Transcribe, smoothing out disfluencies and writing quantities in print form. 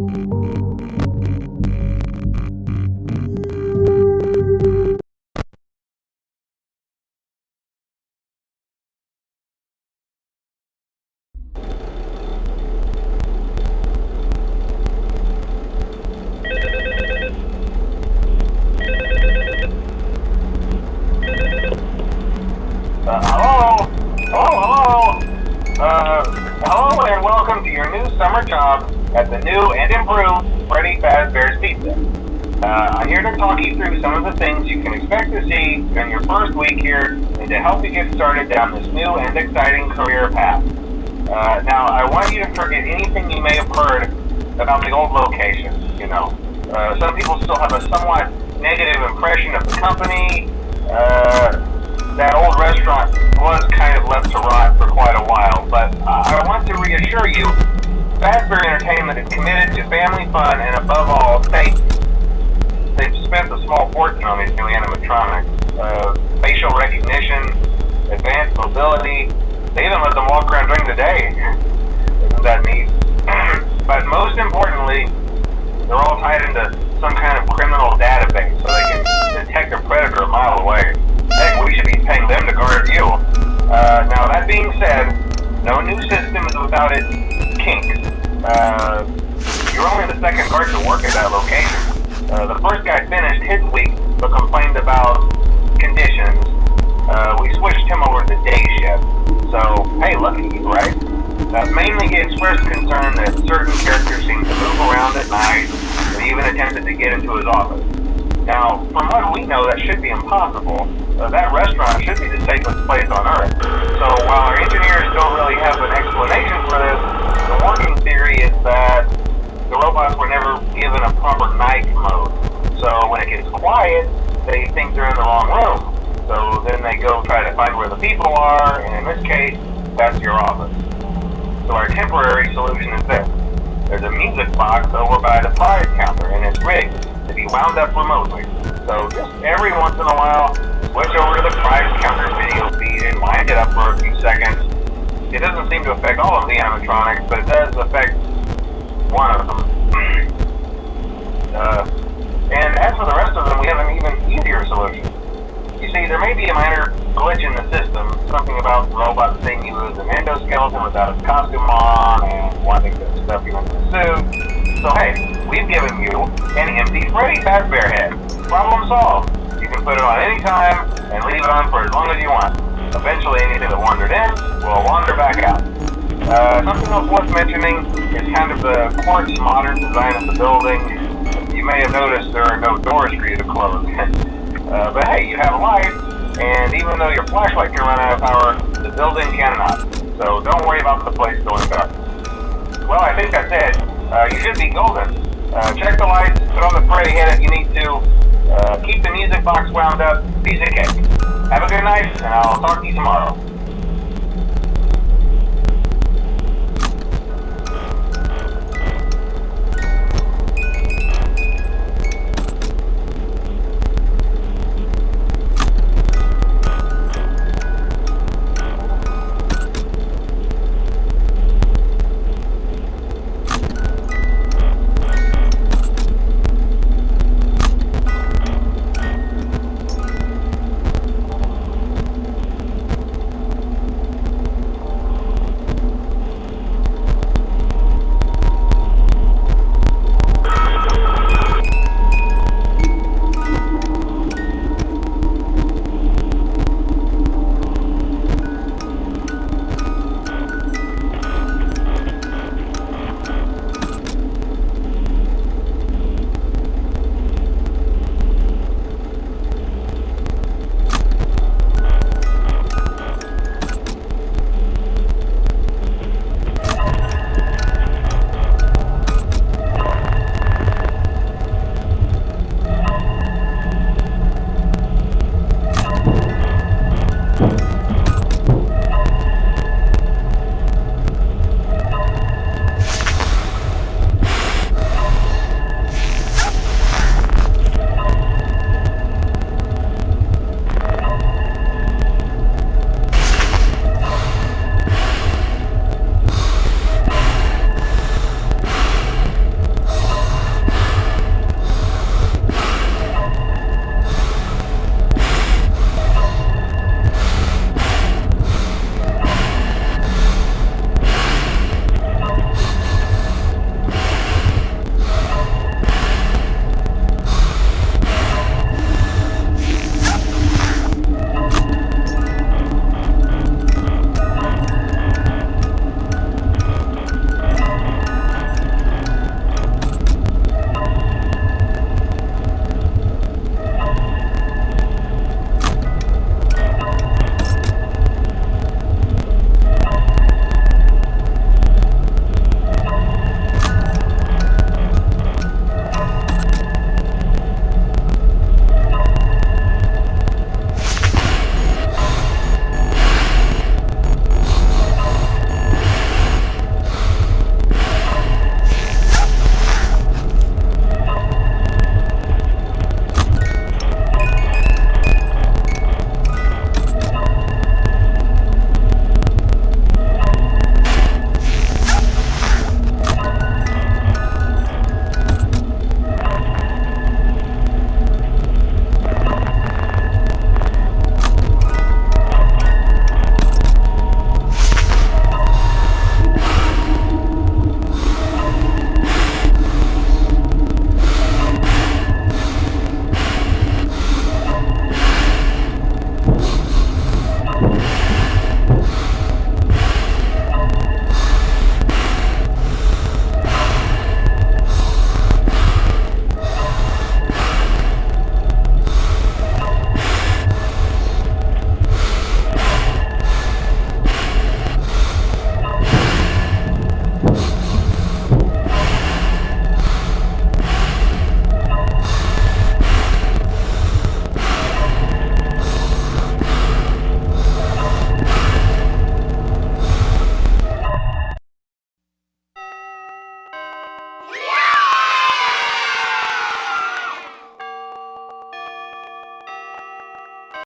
Hello and welcome to your new summer job at the new and improved Freddy Fazbear's Pizza. I'm here to talk you through some of the things you can expect to see during your first week here and to help you get started down this new and exciting career path. Now, I want you to forget anything you may have heard about the old location. Some people still have a somewhat negative impression of the company. That old restaurant was kind of left to rot for quite a while, but I want to reassure you, Fazbear Entertainment is committed to family fun and above all, safety. They've spent a small fortune on these new animatronics. Facial recognition, advanced mobility, they even let them walk around during the day. Isn't that neat? But most importantly, they're all tied into some kind of criminal database so they can detect a predator a mile away. Heck, we should be paying them to guard you. Now, that being said, no new system is without its kinks. You're only the second guard to work at that location. The first guy finished his week but complained about conditions. We switched him over to the day shift. So, hey, lucky you, right? Mainly he expressed concern that certain characters seem to move around at night and even attempted to get into his office. Now, from what we know, that should be impossible. That restaurant should be the safest place on Earth. So while our engineers don't really have an explanation for this, the working theory is that the robots were never given a proper night mode. So when it gets quiet, they think they're in the wrong room. So then they go try to find where the people are, and in this case, that's your office. So our temporary solution is this. There's a music box over by the prize counter, and it's rigged to be wound up remotely. So just every once in a while, switch over to the prize counter video feed and wind it up for a few seconds. It doesn't seem to affect all of the animatronics, but it does affect one of them. And as for the rest of them, we have an even easier solution. You see, there may be a minor glitch in the system, something about the robot seeing you as an endoskeleton without its costume on and wanting to stuff you into the suit. So hey, we've given you an empty Freddy Fazbear head. Problem solved. You can put it on any time and leave it on for as long as you want. Eventually anything that wandered in will wander back out. Something else worth mentioning is kind of the quartz modern design of the building. You may have noticed there are no doors for you to close. But hey, you have lights, and even though your flashlight can run out of power, the building cannot. So don't worry about the place going dark. Well, I think that's it. You should be golden. Check the lights, put on the Freddy head if you need to. Keep the music box wound up. Piece of cake. Have a good night, and I'll talk to you tomorrow.